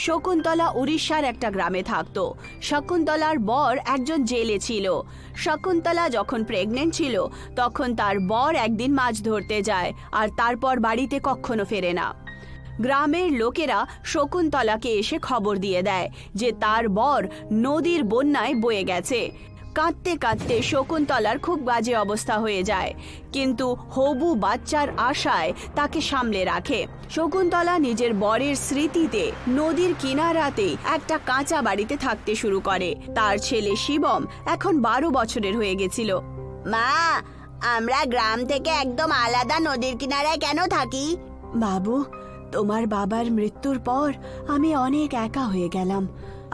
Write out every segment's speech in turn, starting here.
শকুন্তলা উড়িষ্যার একটা গ্রামে থাকত। শকুন্তলার বর একজন জেলে ছিল। শকুন্তলা যখন প্রেগনেন্ট ছিল তখন তার বর একদিন মাছ ধরতে যায় আর তারপর বাড়িতে কখনো ফেরে না। গ্রামের লোকেরা শকুন্তলাকে এসে খবর দিয়ে দেয় যে তার বর নদীর বন্যায় বয়ে গেছে। কাঁদতে কাঁদতে শকুন্তলার খুব বাজে অবস্থা হয়ে যায়, কিন্তু হবু বাচ্চার আশায় তাকে সামলে রাখে। শকুন্তলা নিজের বরের স্মৃতিতে নদীর কিনারাতে একটা কাঁচা বাড়িতে থাকতে শুরু করে। তার ছেলে শিবম এখন 12 বছরের হয়ে গেছিল। মা, আমরা গ্রাম থেকে একদম আলাদা নদীর কিনারায় কেন থাকি? বাবু, তোমার বাবার মৃত্যুর পর আমি অনেক একা হয়ে গেলাম।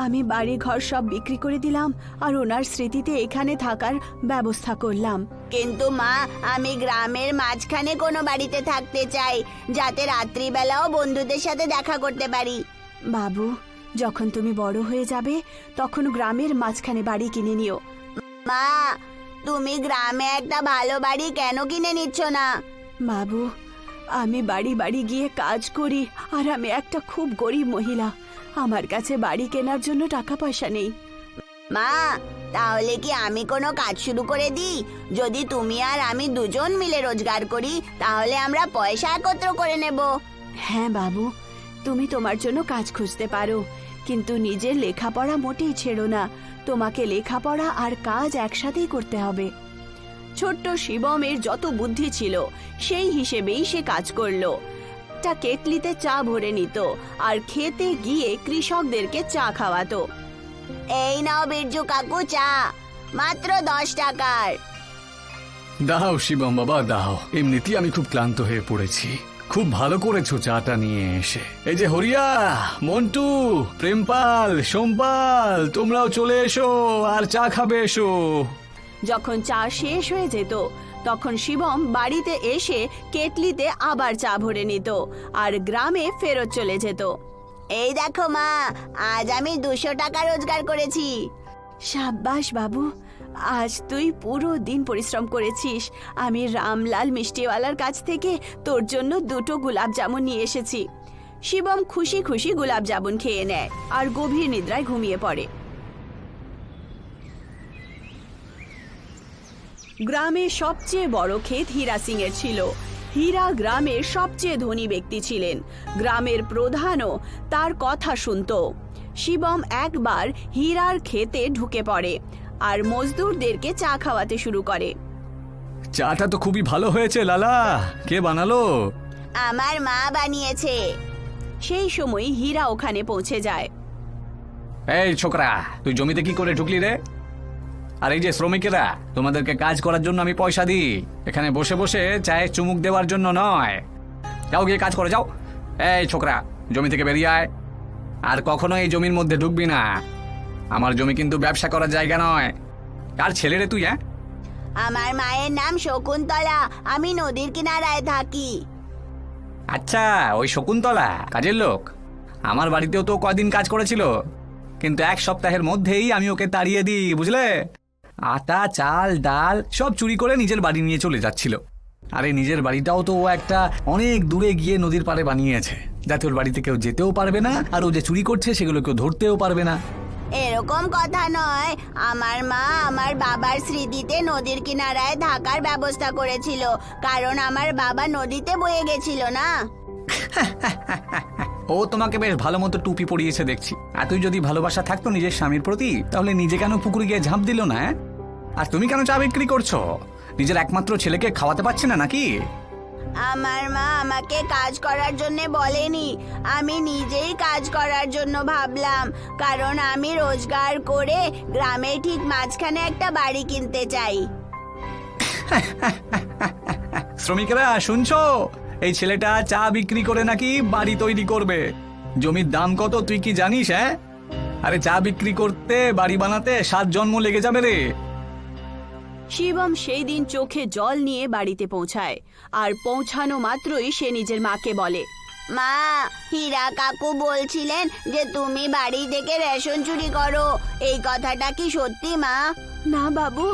আমি বাড়ি ঘর সব বিক্রি করে দিলাম আর ওনার স্মৃতিতে এখানে থাকার ব্যবস্থা করলাম। কিন্তু মা, আমি গ্রামের মাঝখানে কোনো বাড়িতে থাকতে চাই, যাতে রাত্রিবেলাও বন্ধুদের সাথে দেখা করতে পারি। বাবু, যখন তুমি বড় হয়ে যাবে তখন গ্রামের মাঝখানে বাড়ি কিনে নিও। মা, তুমি গ্রামে একটা ভালো বাড়ি কেন কিনে নিচ্ছ না? বাবু, আমি বাড়ি বাড়ি গিয়ে কাজ করি আর আমি একটা খুব গরিব মহিলা। আমার কাছে বাড়ি কেনার জন্য টাকা পয়সা নেই। মা, তাহলে কি আমি কোনো কাজ শুরু করে দিই? যদি তুমি আর আমি দুজন মিলে রোজগার করি তাহলে আমরা পয়সা একত্র করে নেব। হ্যাঁ বাবু, তুমি তোমার জন্য কাজ খুঁজতে পারো, কিন্তু নিজের লেখাপড়া মোটেই ছেড়ো না। তোমাকে লেখাপড়া আর কাজ একসাথেই করতে হবে। ছোট্ট শিবমের যত বুদ্ধি ছিল সেই হিসেবেই সে কাজ করলো। একটা কেটলিতে চা ভরে নিত আর খেতে গিয়ে কৃষকদেরকে চা খাওয়াতো। এই নাও বিরজু কাকু চা, মাত্র 10 টাকার। দাও শিবম বাবা দাও, এমনিতেই আমি খুব ক্লান্ত হয়ে পড়েছি। খুব ভালো করেছো চাটা নিয়ে এসে। এই যে হরিয়া, মন্টু, প্রেমপাল, সোমপাল, তোমরাও চলে এসো আর চা খাবে এসো। যখন চা শেষ হয়ে যেত তখন শিবম বাড়িতে এসে কেটলিতে আবার চা ভরে নিত আর গ্রামে ফেরত চলে যেত। এই দেখো মা, আজ আমি 200 টাকা রোজগার করেছি। সাব্বাস বাবু, আজ তুই পুরো দিন পরিশ্রম করেছিস। আমি রামলাল মিষ্টিওয়ালার কাছ থেকে তোর জন্য 2টো গোলাপ জামুন নিয়ে এসেছি। শিবম খুশি খুশি গোলাপ জামুন খেয়ে নেয় আর গভীর নিদ্রায় ঘুমিয়ে পড়ে। গ্রামের সবচেয়ে বড় ক্ষেত হীরা সিং এর ছিল। হীরা গ্রামের সবচেয়ে ধনী ব্যক্তি ছিলেন। গ্রামের প্রধানও তার কথা শুনত। শিবম একবার হীরার ক্ষেতে ঢুকে পড়ে আর মজদুরদেরকে চা খাওয়াতে শুরু করে। চাটা তো খুবই ভালো হয়েছে লালা, কে বানালো? আমার মা বানিয়েছে। সেই সময় হীরা ওখানে পৌঁছে যায়। এই ছোকরা, তুই জমিতে কি করে ঢুকলি রে? আর এই যে শ্রমিকেরা, তোমাদেরকে কাজ করার জন্য আমি পয়সা দিই, এখানে বসে বসে চায়ে চুমুক দেওয়ার জন্য নয়। যাও গিয়ে কাজ করে যাও। এই ছোকরা, জমি থেকে বেরিয়ে আয়, আর কখনো এই জমির মধ্যে ঢুকবি না। আমার জমি কিন্তু ব্যবসা করার জায়গা নয়। কার ছেলে রে তুই? হ্যাঁ, আমার মায়ের নাম শকুন্তলা, আমি নদীর কিনারায় থাকি। আচ্ছা, ওই শকুন্তলা কাজের লোক। আমার বাড়িতেও তো কদিন কাজ করেছিল, কিন্তু 1 সপ্তাহের মধ্যেই আমি ওকে তাড়িয়ে দিই, বুঝলে? আটা, চাল, ডাল সব চুরি করে নিজের বাড়ি নিয়ে চলে যাচ্ছিল। আরে নিজের বাড়িটাও তো ও একটা অনেক দূরে গিয়ে নদীর পাড়ে বানিয়েছে, যাতে ওর বাড়িতে কেউ যেতেও পারবে না আর ও যে চুরি করছে সেগুলো কেউ ধরতেও পারবে না। এরকম কথা নয়, আমার মা আমার বাবার স্মৃতিতে নদীর কিনারায় থাকার ব্যবস্থা করেছিল, কারণ আমার বাবা নদীতে বয়ে গেছিল না। ও তোমাকে বেশ ভালো মতো টুপি পরিয়েছে দেখছি। এতই যদি ভালোবাসা থাকতো নিজের স্বামীর প্রতি, তাহলে নিজে কেন পুকুরে গিয়ে ঝাঁপ দিল না? আর তুমি কেন চা বিক্রি করছো? নিজের একমাত্র ছেলেকে খাওয়াতে পারছে না নাকি? আমার মা আমাকে কাজ করার জন্য বলেনি, আমি নিজেই কাজ করার জন্য ভাবলাম, কারণ আমি রোজগার করে গ্রামের ঠিক মাঝখানে একটা বাড়ি কিনতে চাই। শ্রমিকেরা শুনছো, এই ছেলেটা চা বিক্রি করে নাকি বাড়ি তৈরি করবে। জমির দাম কত তুই কি জানিস? হ্যাঁ, আরে চা বিক্রি করতে বাড়ি বানাতে 7 জন্ম লেগে যাবে রে। শিবম সেই দিন চোখে জল নিয়ে বাড়িতে পৌঁছায় আর পৌঁছানো মাত্রই সে নিজের মাকে বলে, মা, হীরা কাকু বলছিলেন যে তুমি বাড়ি থেকে রেশন চুরি করো, এই কথাটা কি সত্যি মা? না বাবু,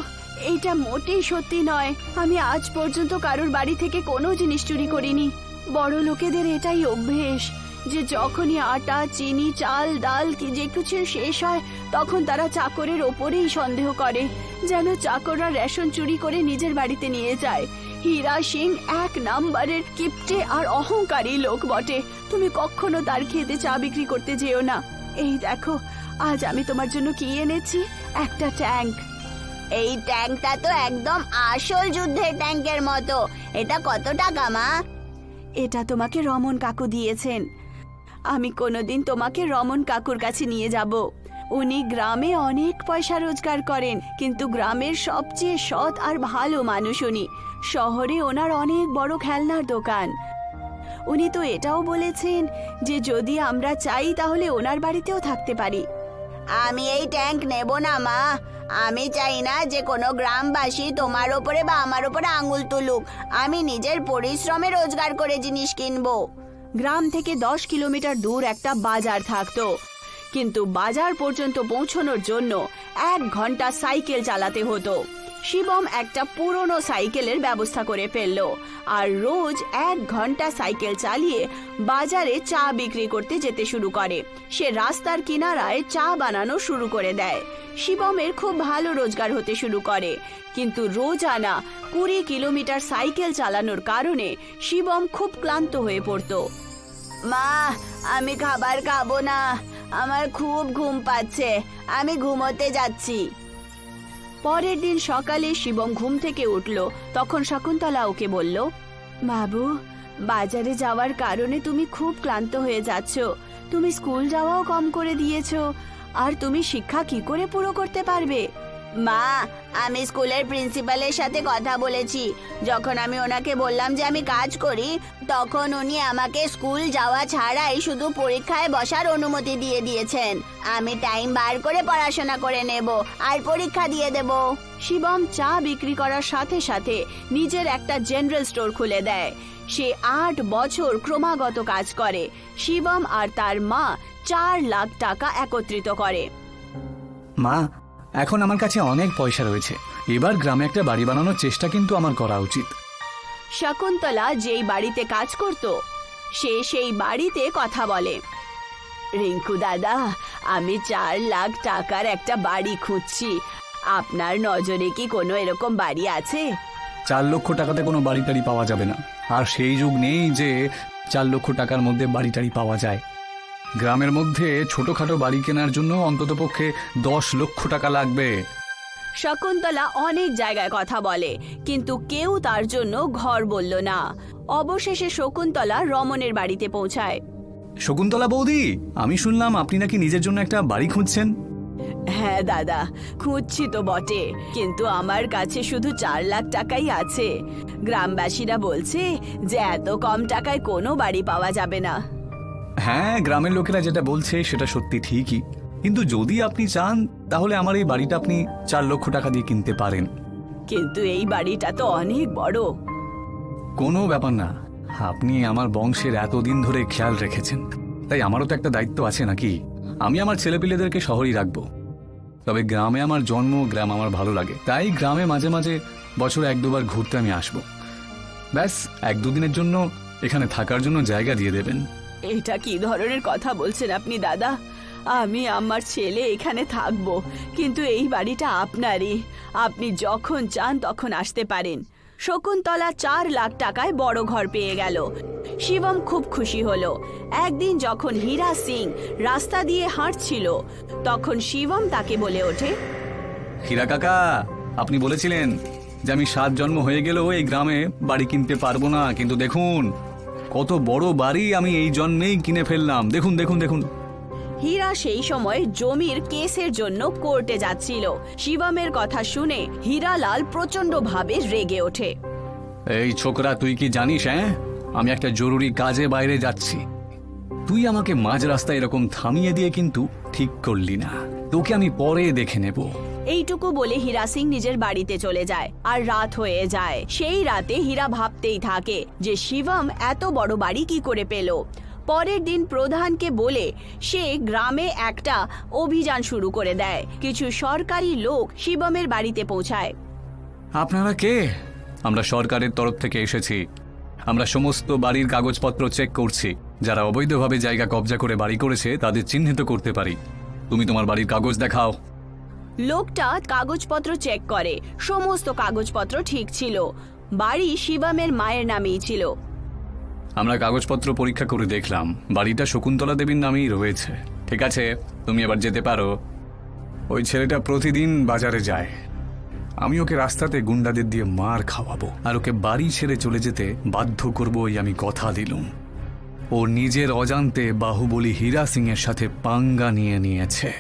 এইটা মোটেই সত্যি নয়। আমি আজ পর্যন্ত কারোর বাড়ি থেকে কোনো জিনিস চুরি করিনি। বড় লোকেদের এটাই অভ্যেস। যে যখনই আটা, চিনি, চাল, ডাল কি যে কিছু শেষ হয় তখন তারা চাকরের ওপরেই সন্দেহ করে, যেন চাকররা রেশন চুরি করে নিজের বাড়িতে নিয়ে যায়। হীরা সিং 1 নম্বরের কিপটে আর অহংকারী লোক বটে। তুমি কখনো তার খেতে চা বিক্রি করতে যেও না। এই দেখো, আজ আমি তোমার জন্য কি এনেছি, একটা ট্যাঙ্ক। এই ট্যাঙ্কটা তো একদম আসল যুদ্ধের ট্যাঙ্কের মতো। এটা কত টাকা মা? এটা তোমাকে রমন কাকু দিয়েছেন। আমি কোনোদিন তোমাকে রমন কাকুর কাছে নিয়ে যাব। উনি গ্রামে অনেক পয়সা রোজগার করেন, কিন্তু গ্রামের সবচেয়ে সৎ আর ভালো মানুষ উনি। শহরে ওনার অনেক বড় খেলনার দোকান। উনি তো এটাও বলেছেন যে যদি আমরা চাই তাহলে ওনার বাড়িতেও থাকতে পারি। আমি এই ট্যাঙ্ক নেব না মা। আমি চাই না যে কোনো গ্রামবাসী তোমার ওপরে বা আমার ওপরে আঙুল তুলুক। আমি নিজের পরিশ্রমে রোজগার করে জিনিস কিনবো। গ্রাম থেকে 10 কিলোমিটার দূর একটা বাজার থাকতো, কিন্তু বাজার পর্যন্ত পৌঁছানোর জন্য 1 ঘন্টা সাইকেল চালাতে হতো। শিবম একটা পুরনো সাইকেলের ব্যবস্থা করে ফেললো আর রোজ 1 ঘন্টা সাইকেল চালিয়ে বাজারে চা বিক্রি করতে যেতে শুরু করে। সে রাস্তার কিনারায় চা বানানো শুরু করে দেয়। শিবমের খুব ভালো রোজগার হতে শুরু করে, কিন্তু রোজানা 20 কিলোমিটার সাইকেল চালানোর কারণে শিবম খুব ক্লান্ত হয়ে পড়তো। মা, আমি খাবার খাবো না। আমার খুব ঘুম পাচ্ছে। আমি ঘুমোতে যাচ্ছি। পরের দিন সকালে শিবম ঘুম থেকে উঠল। তখন শকুন্তলা ওকে বলল, বাবু, বাজারে যাওয়ার কারণে তুমি খুব ক্লান্ত হয়ে যাচ্ছ। তুমি স্কুল যাওয়াও কম করে দিয়েছো, আর তুমি শিক্ষা কি করে পুরো করতে পারবে? মা, আমি স্কুলের প্রিন্সিপালের সাথে কথা বলেছি। যখন আমি ওনাকে বললাম যে আমি কাজ করি, তখন উনি আমাকে স্কুল যাওয়া ছাড়াই শুধু পরীক্ষায় বসার অনুমতি দিয়ে দিয়েছেন। আমি টাইম বার করে পড়াশোনা করে নেব আর পরীক্ষা দিয়ে দেব। শিবম চা বিক্রি করার সাথে সাথে নিজের একটা জেনারেল স্টোর খুলে দেয়। সে 8 বছর ক্রমাগত কাজ করে। শিবম আর তার মা 4 লাখ টাকা একত্রিত করে। মা, এখন আমার কাছে অনেক পয়সা রয়েছে। এবার গ্রামে একটা বাড়ি বানানোর চেষ্টা কিন্তু আমার করা উচিত। শকুন্তলা যেই বাড়িতে কাজ করত, সে সেই বাড়িতে কথা বলে। রিঙ্কু দাদা, আমি 4 লাখ টাকার একটা বাড়ি খুঁজছি। আপনার নজরে কি কোনো এরকম বাড়ি আছে? 4 লক্ষ টাকাতে কোনো বাড়ি টাড়ি পাওয়া যাবে না। আর সেই যুগ নেই যে 4 লক্ষ টাকার মধ্যে বাড়ি টাড়ি পাওয়া যায়। গ্রামের মধ্যে ছোটখাটো বাড়ি কেনার জন্য অন্ততপক্ষে 10 লক্ষ টাকা লাগবে। শকুন্তলা অনেক জায়গায় কথা বলে, কিন্তু কেউ তার জন্য ঘর বলল না। অবশেষে শকুন্তলা রমনের বাড়িতে পৌঁছায়। শকুন্তলা বৌদি, আমি শুনলাম আপনি নাকি নিজের জন্য একটা বাড়ি খুঁজছেন। হ্যাঁ দাদা, খুঁজছি তো বটে, কিন্তু আমার কাছে শুধু 4 লাখ টাকাই আছে। গ্রামবাসীরা বলছে যে এত কম টাকায় কোনো বাড়ি পাওয়া যাবে না। হ্যাঁ, গ্রামের লোকেরা যেটা বলছে সেটা সত্যি ঠিকই, কিন্তু যদি আপনি চান তাহলে আমার এই বাড়িটা আপনি 4 লক্ষ টাকা দিয়ে কিনতে পারেন। কিন্তু এই বাড়িটা তো অনেক বড়। কোনো ব্যাপার না, আপনি আমার বংশের এতদিন ধরে খেয়াল রেখেছেন, তাই আমারও তো একটা দায়িত্ব আছে নাকি। আমি আমার ছেলেপিলেদেরকে শহরেই রাখবো, তবে গ্রামে আমার জন্ম, গ্রাম আমার ভালো লাগে, তাই গ্রামে মাঝে মাঝে বছরে 1-2 বার ঘুরতে আমি আসবো। ব্যাস 1-2 দিনের জন্য এখানে থাকার জন্য জায়গা দিয়ে দেবেন। এটা কি ধরনের কথা বলছেন আপনি দাদা? আমি আমার ছেলে এখানে থাকবো, কিন্তু এই বাড়িটা আপনারই। আপনি যখন চান তখন আসতে পারেন। শকুন্তলা 4 লাখ টাকায় বড় ঘর পেয়ে গেল। শিবম খুব খুশি হলো। একদিন যখন হীরা সিং রাস্তা দিয়ে হাঁটছিল, তখন শিবম তাকে বলে ওঠে, হীরা কাকা, আপনি বলেছিলেন যে আমি 7 জন্ম হয়ে গেলেও এই গ্রামে বাড়ি কিনতে পারবো না, কিন্তু দেখুন কত বড় বাড়ি আমি এই জন্মেই কিনে ফেললাম। দেখুন দেখুন দেখুন। হীরা সেই সময় জমির কেসের জন্য কোর্টে যাচ্ছিল। শিবমের কথা শুনে হীরালাল প্রচন্ডভাবে রেগে ওঠে। এই ছোকরা, তুই কি জানিস? হ্যাঁ, আমি একটা জরুরি কাজে বাইরে যাচ্ছি। তুই আমাকে মাঝ রাস্তায় এরকম থামিয়ে দিয়ে কিন্তু ঠিক করলি না। তোকে আমি পরে দেখে নেব। এইটুকু বলে হীরা সিং নিজের বাড়িতে চলে যায় আর রাত হয়ে যায়। সেই রাতে হীরা ভাবতেই থাকে যে শিবম এত বড় বাড়ি কি করে পেল। পরের দিন প্রধানকে বলে সে গ্রামে একটা অভিযান শুরু করে দেয়। কিছু সরকারি লোক শিবমের বাড়িতে পৌঁছায়। আপনারা কে? আমরা সরকারের তরফ থেকে এসেছি। আমরা সমস্ত বাড়ির কাগজপত্র চেক করছি। যারা অবৈধভাবে জায়গা কবজা করে বাড়ি করেছে তাদের চিহ্নিত করতে পারি। তুমি তোমার বাড়ির কাগজ দেখাও। লোকটা কাগজপত্র চেক করে, সমস্ত কাগজপত্র ঠিক ছিল। বাড়ি শিবমের মায়ের নামেই ছিল। আমরা কাগজপত্র পরীক্ষা করে দেখলাম, বাড়িটা শকুন্তলা দেবীর নামেই রয়েছে। ঠিক আছে, তুমি এবার যেতে পারো। ওই ছেলেটা প্রতিদিন বাজারে যায়। আমি ওকে রাস্তাতে গুন্ডাদের দিয়ে মার খাওয়াবো আর ওকে বাড়ি ছেড়ে চলে যেতে বাধ্য করবো, এই আমি কথা দিলুম। ও নিজের অজান্তে বাহুবলী হীরা সিং এর সাথে পাঙ্গা নিয়েছে।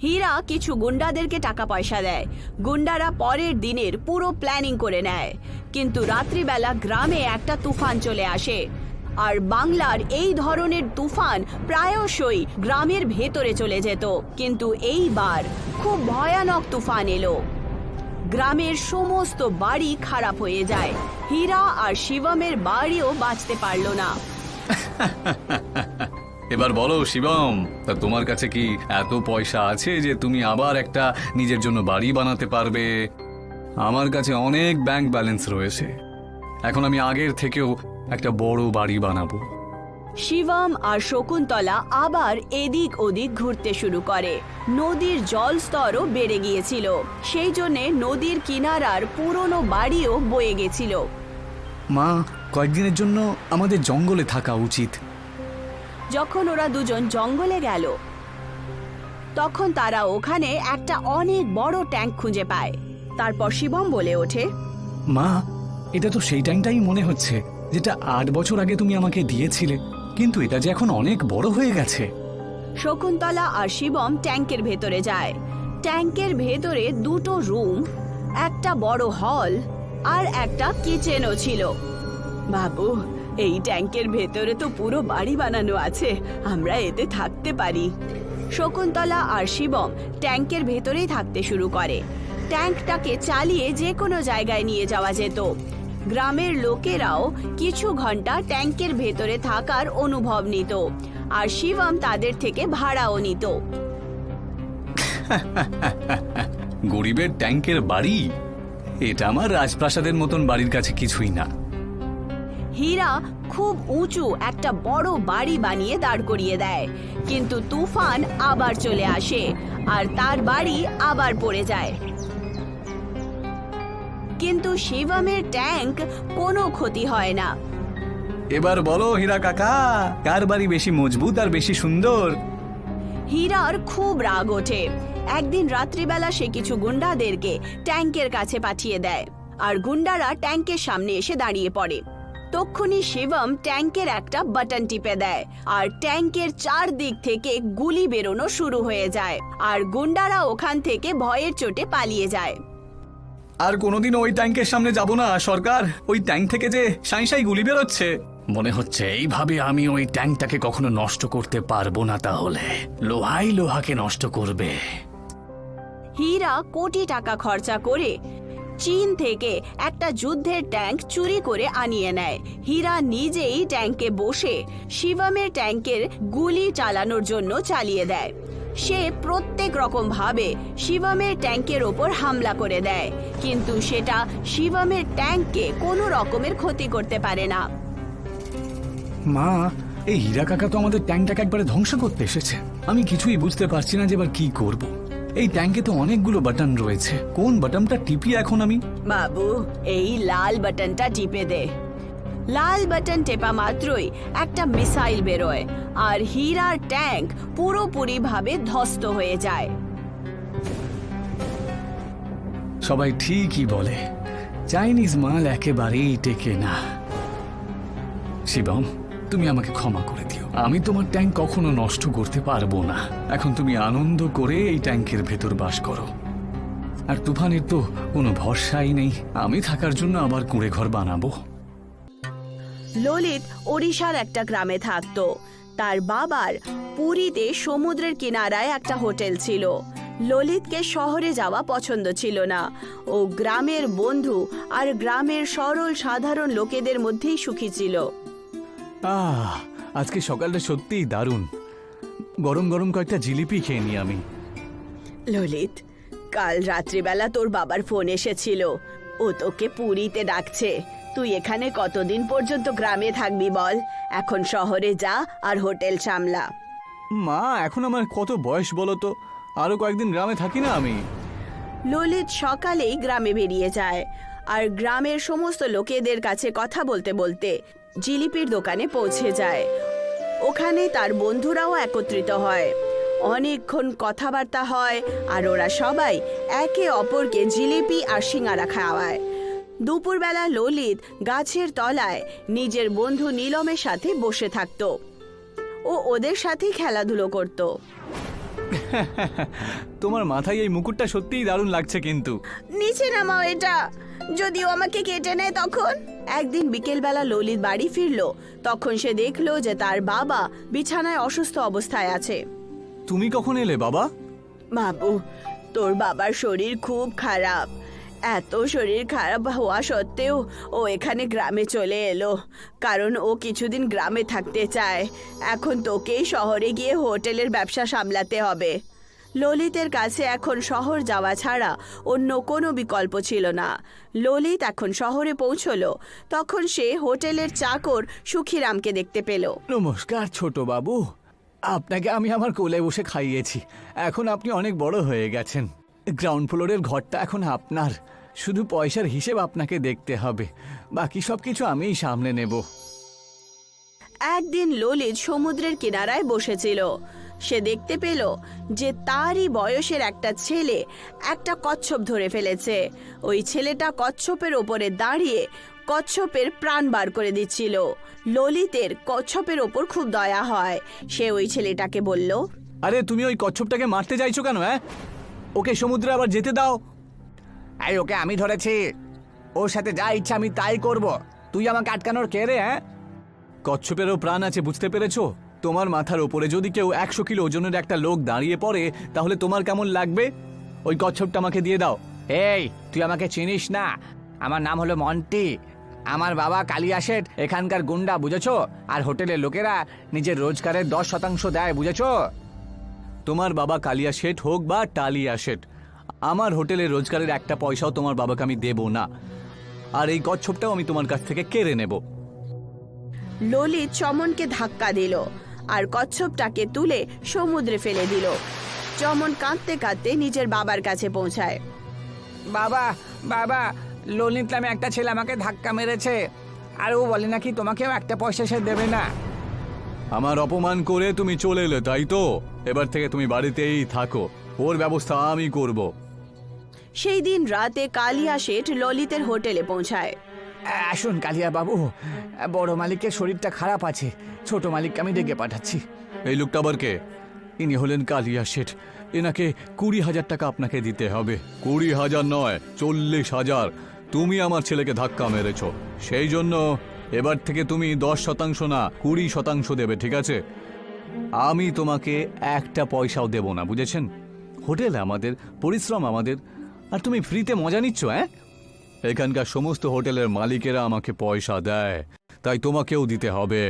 হীরা কিছু গুন্ডাদেরকে টাকা পয়সা দেয়। গুন্ডারা পরের দিনের পুরো প্ল্যানিং করে নেয়। কিন্তু রাত্রিবেলা গ্রামে একটা তুফান চলে আসে। আর বাংলার এই ধরনের তুফান প্রায়শই গ্রামের ভেতরে চলে যেত, কিন্তু এইবার খুব ভয়ানক তুফান এলো। গ্রামের সমস্ত বাড়ি খারাপ হয়ে যায়। হীরা আর শিবমের বাড়িও বাঁচতে পারল না। এবার বলো শিবম, তা তোমার কাছে কি এত পয়সা আছে যে তুমি আবার একটা নিজের জন্য বাড়ি বানাতে পারবে? আমার কাছে অনেক ব্যাংক ব্যালেন্স রয়েছে। এখন আমি আগের থেকেও একটা বড় বাড়ি বানাবো। শিবম আর শকুন্তলা আবার এদিক ওদিক ঘুরতে শুরু করে। নদীর জল স্তরও বেড়ে গিয়েছিল, সেই জন্যে নদীর কিনারার পুরনো বাড়িও বয়ে গেছিল। মা, কয়েকদিনের জন্য আমাদের জঙ্গলে থাকা উচিত। যখন ওরা দুজন জঙ্গলে গেল, তখন তারা ওখানে একটা অনেক বড় ট্যাঙ্ক খুঁজে পায়। তারপর শিবম বলে ওঠে, মা, এটা তো সেই ট্যাঙ্কটাই মনে হচ্ছে যেটা 8 বছর আগে তুমি আমাকে দিয়েছিলে, কিন্তু এটা যে এখন অনেক বড় হয়ে গেছে। শকুন্তলা আর শিবম ট্যাঙ্কের ভেতরে যায়। ট্যাঙ্কের ভেতরে দুটো রুম, একটা বড় হল আর একটা কিচেনও ছিল। বাবু, এই ট্যাঙ্কের ভেতরে তো পুরো বাড়ি বানানো আছে, আমরা এতে থাকতে পারি। শকুন্তলা আর শিবম ট্যাঙ্কের ভেতরেই থাকতে শুরু করে। ট্যাঙ্কটাকে চালিয়ে যে কোনো জায়গায় নিয়ে যাওয়া যেত। গ্রামের লোকেরাও কিছু ঘন্টা ট্যাঙ্কের ভেতরে থাকার অনুভব নিত, আর শিবম তাদের থেকে ভাড়াও নিত। গরিবের ট্যাঙ্কের বাড়ি, এটা আমার রাজপ্রাসাদের মতন বাড়ির কাছে কিছুই না। হীরা খুব উঁচু একটা বড় বাড়ি বানিয়ে দাঁড় করিয়ে দেয়, কিন্তু তুফান আবার চলে আসে আর তার বাড়ি আবার পড়ে যায়। কিন্তু শিবমের ট্যাঙ্ক কোনো ক্ষতি হয় না। এবার বলো হীরা কাকা, কার বাড়ি বেশি মজবুত আর বেশি সুন্দর? হীরার খুব রাগ ওঠে। একদিন রাত্রিবেলা সে কিছু গুন্ডাদেরকে ট্যাঙ্কের কাছে পাঠিয়ে দেয়, আর গুন্ডারা ট্যাঙ্কের সামনে এসে দাঁড়িয়ে পড়ে। তক্ষুনি শিবম ট্যাঙ্কের একটা বাটন টিপে দেয়, আর ট্যাঙ্কের চারদিক থেকে গুলি বেরোনো শুরু হয়ে যায়, আর গুন্ডারা ওখান থেকে ভয়ের চোটে পালিয়ে যায়। আর কোনোদিন ওই ট্যাঙ্কের সামনে যাব না সরকার। ওই ট্যাঙ্ক থেকে যে সাই সাই গুলি বেরোচ্ছে, মনে হচ্ছে এইভাবে আমি ওই ট্যাঙ্কটাকে কখনো নষ্ট করতে পারবো না। তাহলে লোহাই লোহাকে নষ্ট করবে। হীরা কোটি টাকা খরচা করে চীন থেকে একটা যুদ্ধের ট্যাঙ্ক চুরি করে আনিয়ে নেয়। হীরা নিজেই ট্যাঙ্কে বসে শিবমের ট্যাঙ্কের গুলি চালানোর জন্য চালিয়ে দেয়। সে প্রত্যেক রকম ভাবে শিবমের ট্যাঙ্কের ওপর হামলা করে দেয়, কিন্তু সেটা শিবমের ট্যাঙ্ককে কোনো রকমের ক্ষতি করতে পারে না। মা, এই হীরা কাকা তো আমাদের ট্যাঙ্কটাকে একবারে ধ্বংস করতে এসেছে। আমি কিছুই বুঝতে পারছি না যে এবার কি করব। এই ট্যাঙ্কে তো অনেকগুলো বাটন রয়েছে, কোন বাটনটা টিপি এখন আমি? বাবু, এই লাল বাটনটা টিপে দে। লাল বাটন টেপা মাত্রই একটা মিসাইল বেরোয়, আর হীরার ট্যাঙ্ক পুরোপুরি ভাবে ধ্বস্ত হয়ে যায়। সবাই ঠিকই বলে, চাইনিজ মাল একেবারেই টেকে না। শিবম, তুমি আমাকে ক্ষমা করে দিও। আমি তোমার ট্যাঙ্ক কখনো নষ্ট করতে পারবো না। এখন তুমি আনন্দ করে এই ট্যাঙ্কের ভেতর বাস করো। আর তুফানের তো কোনো ভরসাই নেই, আমি থাকার জন্য আবার কুঁড়ে ঘর বানাবো। ললিত ওড়িশার একটা গ্রামে থাকতো। তার বাবার পুরীতে সমুদ্রের কিনারায় একটা হোটেল ছিল। ললিতকে শহরে যাওয়া পছন্দ ছিল না। ও গ্রামের বন্ধু আর গ্রামের সরল সাধারণ লোকেদের মধ্যেই সুখী ছিল। আজকে সকালটা সত্যিই দারুণ। গরম গরম কয়েকটা জিলিপি খেয়ে নি আমি। ললিত, কাল রাত্রিবেলা তোর বাবার ফোন এসেছিল। ও তোকে পুরীতে ডাকছে। তুই এখানে কতদিন পর্যন্ত গ্রামে থাকবি বল? এখন শহরে যা আর হোটেল সামলা। মা, এখন আমার কত বয়স বলো তো? আরো কয়েকদিন গ্রামে থাকি না আমি? ললিত সকালেই গ্রামে বেরিয়ে যায় আর গ্রামের সমস্ত লোকেদের কাছে কথা বলতে বলতে জিলিপির দোকানে পৌঁছে যায়। ওখানে তার বন্ধুরাও একত্রিত হয়। অনেকক্ষণ কথাবার্তা হয় আর ওরা সবাই একে অপরকে জিলিপি আর সিঙ্গারা খাওয়ায়। দুপুরবেলা ললিত গাছের তলায় নিজের বন্ধু নীলমের সাথে বসে থাকতো। ও ওদের সাথেই খেলাধুলো করত। তোমার মাথায় এই মুকুটটা সত্যিই দারুণ লাগছে কিন্তু। নিচে নামাও এটা, যদিও আমাকে কেটে নেয় তখন। একদিন বিকেলবেলা ললিত বাড়ি ফিরলো, তখন সে দেখলো যে তার বাবা বিছানায় অসুস্থ অবস্থায় আছে। তুমি কখন এলে বাবা? বাবু, তোর বাবার শরীর খুব খারাপ। এত শরীর খারাপ হওয়া সত্ত্বেও ও এখানে গ্রামে চলে এলো, কারণ ও কিছুদিন গ্রামে থাকতে চায়। এখন তোকেই শহরে গিয়ে হোটেলের ব্যবসা সামলাতে হবে। ললিতের কাছে এখন শহর যাওয়া ছাড়া অন্য কোনো বিকল্প ছিল না। ললিত এখন শহরে পৌঁছলো, তখন সে হোটেলের চাকর সুখিরামকে দেখতে পেল। নমস্কার ছোট বাবু, আপনাকে আমি আমার কোলে বসে খাইয়েছি। এখন আপনি অনেক বড় হয়ে গেছেন। গ্রাউন্ড ফ্লোরের ঘরটা এখন আপনার। শুধু পয়সার হিসেব আপনাকে দেখতে হবে, বাকি সবকিছু আমিই সামলে নেব। একদিন ললিত সমুদ্রের কিনারায় বসেছিল। সে দেখতে পেল যে তারই বয়সের একটা ছেলে একটা কচ্ছপ ধরে ফেলেছে। ওই ছেলেটা কচ্ছপের ওপরে দাঁড়িয়ে কচ্ছপের প্রাণ বার করে দিচ্ছিল। ললিতের কচ্ছপের ওপর খুব দয়া হয়। সে ওই ছেলেটাকে বলল, আরে তুমি ওই কচ্ছপটাকে মারতে চাইছো কেন? ওকে সমুদ্রে আবার যেতে দাও। এই ওকে আমি ধরেছি, ওর সাথে যা ইচ্ছা আমি তাই করব। তুই আমাকে আটকানোর কে রে? কচ্ছপেরও প্রাণ আছে, বুঝতে পেরেছো? তোমার মাথার ওপরে যদি কেউ 100 কিলো ওজনের একটা লোক দাঁড়িয়ে পড়ে, তাহলে তোমার কেমন লাগবে? ওই কচ্ছপটা আমাকে দিয়ে দাও। এই, তুই আমাকে চিনিস না? আমার নাম হলো মন্টি। আমার বাবা কালিয়া শেঠ এখানকার গুন্ডা, বুঝেছো? আর হোটেলের লোকেরা নিজের রোজগারের 10% দেয়, বুঝেছো? তোমার বাবা কালিয়া শেঠ হোক বা টালিয়া শেঠ, আমার হোটেলের রোজগারের একটা পয়সাও তোমার বাবাকে আমি দেব না। আর এই কচ্ছপটাও আমি তোমার কাছ থেকে কেড়ে নেব। ললিত চমনকে ধাক্কা দিল আর কচ্ছপটাকে তুলে সমুদ্রে ফেলে দিল। চমন কাঁদতে কাঁদতে নিজের বাবার কাছে পৌঁছায়। বাবা, বাবা, ললিত নামে একটা ছেলে আমাকে ধাক্কা মেরেছে, আর ও বলে নাকি তোমাকেও একটা পয়সা সে দেবে না। আমার অপমান করে তুমি চলে এলে, তাই তো? এবার থেকে তুমি বাড়িতেই থাকো, ওর ব্যবস্থা আমি করব। সেই দিন রাতে কালিয়া শেঠ ললিতের হোটেলে পৌঁছায়। আসুন কালিয়া বাবু, বড় মালিকের শরীরটা খারাপ আছে, ছোট মালিককে আমি ডেকে পাঠাচ্ছি। এই লোকটা আবার কে? ইনি হলেন কালিয়া শেঠ। এনাকে 20,000 টাকা আপনাকে দিতে হবে। 20,000 নয়, 40,000। তুমি আমার ছেলেকে ধাক্কা মেরেছ, সেই জন্য এবার থেকে তুমি 10% না 20% দেবে, ঠিক আছে? আমি তোমাকে একটা পয়সাও দেব না, বুঝেছেন? হোটেল আমাদের, পরিশ্রম আমাদের, আর তুমি ফ্রিতে মজা নিচ্ছ। এখানকার সমস্ত হোটেলের মালিকেরা আমাকে পয়সা দেয়, তাই তোমাকেও দিতে হবে।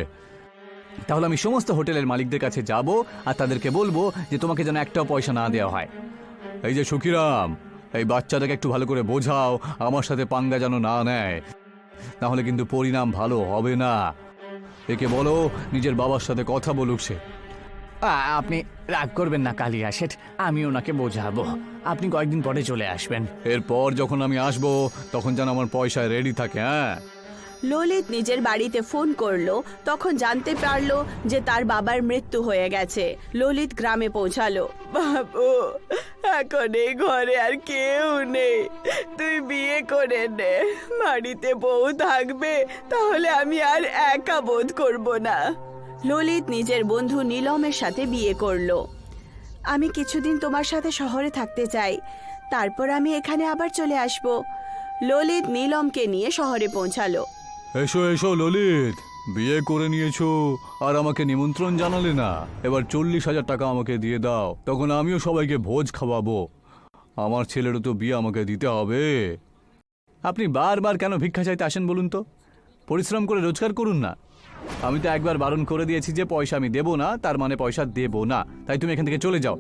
তাহলে আমি সমস্ত হোটেলের মালিকদের কাছে যাব আর তাদেরকে বলবো যে তোমাকে যেন একটাও পয়সা না দেওয়া হয়। এই যে সুখিরাম, এই বাচ্চাটাকে একটু ভালো করে বোঝাও, আমার সাথে পাঙ্গা যেন না নেয়, নাহলে কিন্তু পরিণাম ভালো হবে না। একে বলো নিজের বাবার সাথে কথা বলুক সে। আপনি রাগ করবেন না কালিয়া শেঠ, আমি ওনাকে বোঝাবো। আপনি কয়েকদিন পরে চলে আসবেন। এরপর যখন আমি আসবো তখন যেন আমার পয়সা রেডি থাকে। ললিত নিজের বাড়িতে ফোন করলো, তখন জানতে পারলো যে তার বাবার মৃত্যু হয়ে গেছে। ললিত গ্রামে পৌঁছালো। বাবু, এখন এই ঘরে আর কেউ নেই, তুই বিয়ে করে নে। বাড়িতে বউ থাকবে, তাহলে আমি আর একা বোধ করব না। ললিত নিজের বন্ধু নীলমের সাথে বিয়ে করলো। আমি কিছুদিন তোমার সাথে শহরে থাকতে চাই, তারপর আমি এখানে আবার চলে আসব। ললিত নীলমকে নিয়ে শহরে পৌঁছালো। এসো এসো ললিত, বিয়ে করে নিয়েছো আর আমাকে নিমন্ত্রণ জানালে না। এবার 40,000 টাকা আমাকে দিয়ে দাও, তখন আমিও সবাইকে ভোজ খাওয়াবো। আমার ছেলেরও তো বিয়ে আমাকে দিতে হবে। আপনি বারবার কেন ভিক্ষা চাইতে আসেন বলুন তো? পরিশ্রম করে রোজগার করুন না। আমি তো একবার বারণ করে দিয়েছি যে পয়সা আমি দেব না, তার মানে পয়সা দেব না। তাই তুমি এখান থেকে চলে যাও।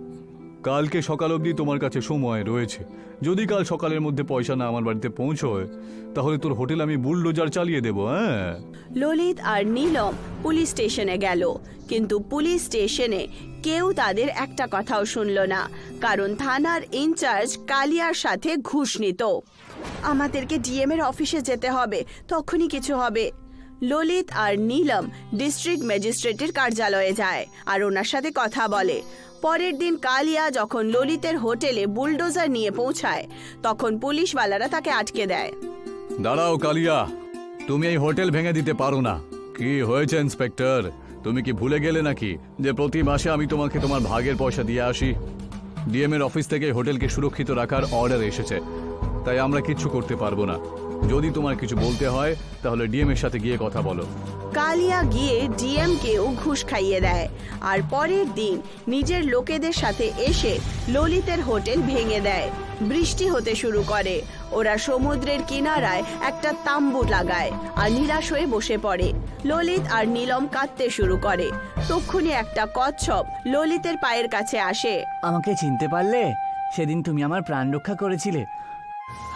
কালকে সকাল অবধি তোমার কাছে সময় রয়েছে। যদি কাল সকালের মধ্যে পয়সা না আমার বাড়িতে পৌঁছয় তাহলে তোর হোটেল আমি বুলডোজার চালিয়ে দেবো। হ্যাঁ, ললিত আর নীলম পুলিশ স্টেশনে গেল, কিন্তু পুলিশ স্টেশনে কেউ তাদের একটা কথাও শুনল না, কারণ থানার ইনচার্জ কালিয়ার সাথে ঘুষ নিত। আমাদেরকে ডিএম এর অফিসে যেতে হবে, তখনই কিছু হবে। ললিত আর নীলম ডিস্ট্রিক্ট ম্যাজিস্ট্রেটের কার্যালয়ে যায় আর ওনার সাথে কথা বলে। পরের দিন কালিয়া যখন ললিতের হোটেলে বুলডোজার নিয়ে পৌঁছায়, তখন পুলিশওয়ালারা তাকে আটকে দেয়। দাঁড়াও কালিয়া, তুমি এই হোটেল ভেঙে দিতে পারো না। কি হয়েছে ইন্সপেক্টর, তুমি কি ভুলে গেলে নাকি যে প্রতি মাসে আমি তোমাকে তোমার ভাগের পয়সা দিয়ে আসি? ডিএম এর অফিস থেকে হোটেলকে সুরক্ষিত রাখার অর্ডার এসেছে, তাই আমরা কিচ্ছু করতে পারবো না। যদি তোমার কিছু বলতে হয় তাহলে ডিএম এর সাথে গিয়ে কথা বলো। কালিয়া গিয়ে ডিএম কেও ঘুষ খাইয়ে দেয় আর পরের দিন নিজের লোকেদের সাথে এসে ললিতের হোটেল ভেঙে দেয়। বৃষ্টি হতে শুরু করে। ওরা সমুদ্রের কিনারায় একটা তাম্বু লাগায় আর নিরাশ হয়ে বসে পড়ে। ললিত আর নীলম কাঁদতে শুরু করে। তক্ষুনি একটা কচ্ছপ ললিতের পায়ের কাছে আসে। আমাকে চিনতে পারলে? সেদিন তুমি আমার প্রাণ রক্ষা করেছিলে।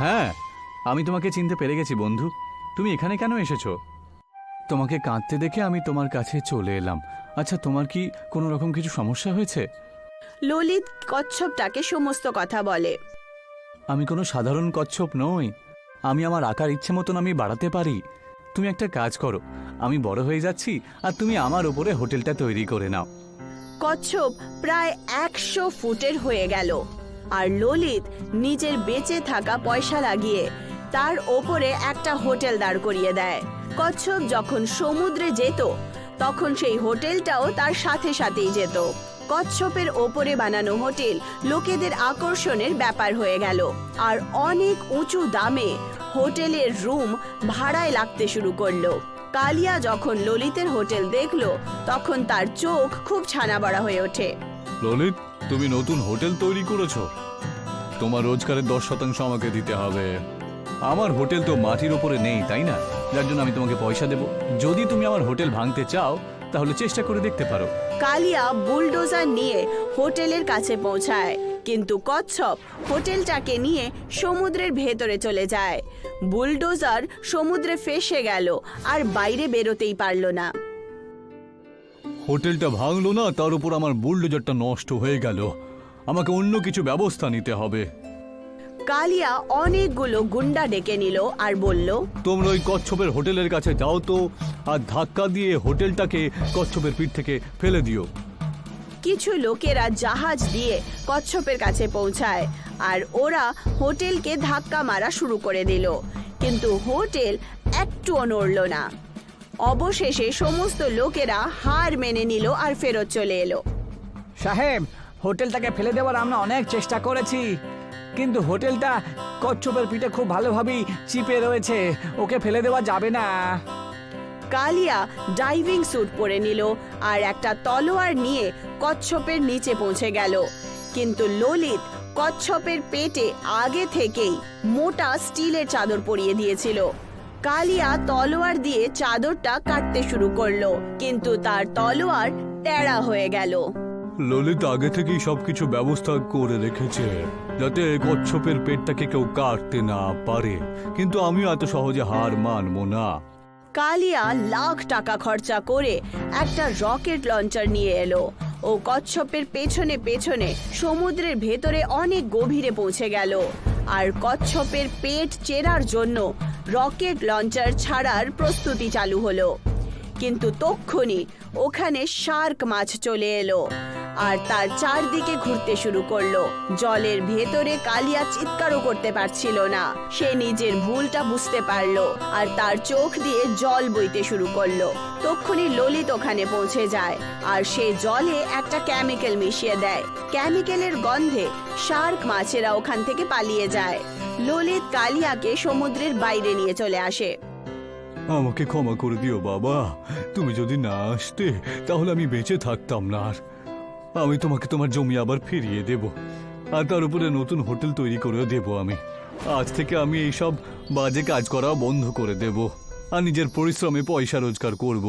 হ্যাঁ, আমি তোমাকে চিনতে পেরে গেছি বন্ধু। তুমি এখানে কেন এসেছো? তোমাকে কাঁদতে দেখে আমি তোমার কাছে চলে এলাম। আচ্ছা, তোমার কি কোনো রকম কিছু সমস্যা হয়েছে? ললিত কচ্ছপটাকে সমস্ত কথা বলে। আমি কোনো সাধারণ কচ্ছপ নই, আমি আমার আকার ইচ্ছে মতন আমি বাড়াতে পারি। তুমি একটা কাজ করো, আমি বড় হয়ে যাচ্ছি আর তুমি আমার ওপরে হোটেলটা তৈরি করে নাও। কচ্ছপ প্রায় 100 ফুটের হয়ে গেল আর ললিত নিজের বেঁচে থাকা পয়সা লাগিয়ে তার ওপরে একটা হোটেল দাঁড় করিয়ে দেয়। কচ্ছপ যখন সমুদ্রে যেত তখন সেই হোটেলটাও তার সাথে সাথেই যেত। কচ্ছপের ওপরে বানানো হোটেল লোকেদের আকর্ষণের ব্যাপার হয়ে গেল আর অনেক উঁচু দামে হোটেলের রুম ভাড়ায় লাগতে শুরু করলো। কালিয়া যখন ললিতের হোটেল দেখলো তখন তার চোখ খুব ছানাবড়া হয়ে ওঠে। ললিত, তুমি নতুন হোটেল তৈরি করেছো, তোমার রোজগারের 10% আমাকে দিতে হবে। আমার হোটেল তো মাটির ওপরে নেই, তাই না? যার জন্য আমি তোমাকে পয়সা দেব। যদি তুমি আমার হোটেল ভাঙতে চাও তাহলে চেষ্টা করে দেখতে পারো। কালিয়া বুলডোজার নিয়ে হোটেলের কাছে পৌঁছায়, কিন্তু কচ্ছপ হোটেলটাকে নিয়ে সমুদ্রের ভেতরে চলে যায়। বুলডোজার সমুদ্রে ফেসে গেল আর বাইরে বেরোতেই পারল না। হোটেলটা ভাঙলো না, তার উপর আমার বুলডোজারটা নষ্ট হয়ে গেল। আমাকে অন্য কিছু ব্যবস্থা নিতে হবে। কালিয়া অনেকগুলো গুন্ডা ডেকে নিল আর বলল, তোমরা ওই কচ্ছপের হোটেলের কাছে যাও তো আর ধাক্কা দিয়ে হোটেলটাকে কচ্ছপের পিঠ থেকে ফেলে দিও। কিছু লোকেরা জাহাজ দিয়ে কচ্ছপের কাছে পৌঁছায় আর ওরা হোটেলকে ধাক্কা মারা শুরু করে দিল, কিন্তু হোটেল একটুও নড়ল না। অবশেষে সমস্ত লোকেরা হার মেনে নিল আর ফেরত চলে এলো। সাহেব, হোটেলটাকে ফেলে দেওয়ার আমরা অনেক চেষ্টা করেছি, কিন্তু হোটেলটা কচ্ছপের পিঠে খুব ভালোভাবেই চিপে রয়েছে, ওকে ফেলে দেওয়া যাবে না। কালিয়া ডাইভিং স্যুট পরে নিল আর একটা তলোয়ার নিয়ে কচ্ছপের নিচে পৌঁছে গেল, কিন্তু ললিত কচ্ছপের পেটে আগে থেকেই মোটা স্টিলের চাদর পরিয়ে দিয়েছিল। কালিয়া তলোয়ার দিয়ে চাদরটা কাটতে শুরু করলো, কিন্তু তার তলোয়ার টেরা হয়ে গেল। ললিত আগে থেকেই সবকিছু ব্যবস্থা করে রেখেছে যাতে কচ্ছপের পেটটাকে কেউ কাটতে না পারে, কিন্তু আমিও এত সহজে হার মানবো না। কালিয়া লাখ টাকা খরচা করে একটা রকেট লঞ্চার নিয়ে এলো। ও কচ্ছপের পেছনে পেছনে সমুদ্রের ভেতরে অনেক গভীরে পৌঁছে গেল আর কচ্ছপের পেট চেরার জন্য রকেট লঞ্চার ছাড়ার প্রস্তুতি চালু হলো। কিন্তু তক্ষুনি ওখানে শার্ক মাছ চলে এলো আর তার চারদিকে ঘুরতে শুরু করলো। জলের ভেতরে কালিয়া চিৎকারও করতে পারছিল না। সে নিজের ভুলটা বুঝতে পারলো আর তার চোখ দিয়ে জল বইতে শুরু করলো। তক্ষুনি ললিত ওখানে পৌঁছে যায় আর সে জলে একটা কেমিক্যাল মিশিয়ে দেয়। কেমিক্যালের গন্ধে শার্ক মাছেরা ওখান থেকে পালিয়ে যায়। ললিত কালিয়াকে সমুদ্রের বাইরে নিয়ে চলে আসে। আমাকে ক্ষমা করে দিও বাবা, তুমি যদি না আসতে তাহলে আমি বেঁচে থাকতাম না। আর আমি তোমাকে তোমার জমি আবার ফিরিয়ে দেব আর তার উপরে নতুন হোটেল তৈরি করেও দেব। আমি আজ থেকে আমি এইসব বাজে কাজ করা বন্ধ করে দেব আর নিজের পরিশ্রমে পয়সা রোজগার করব।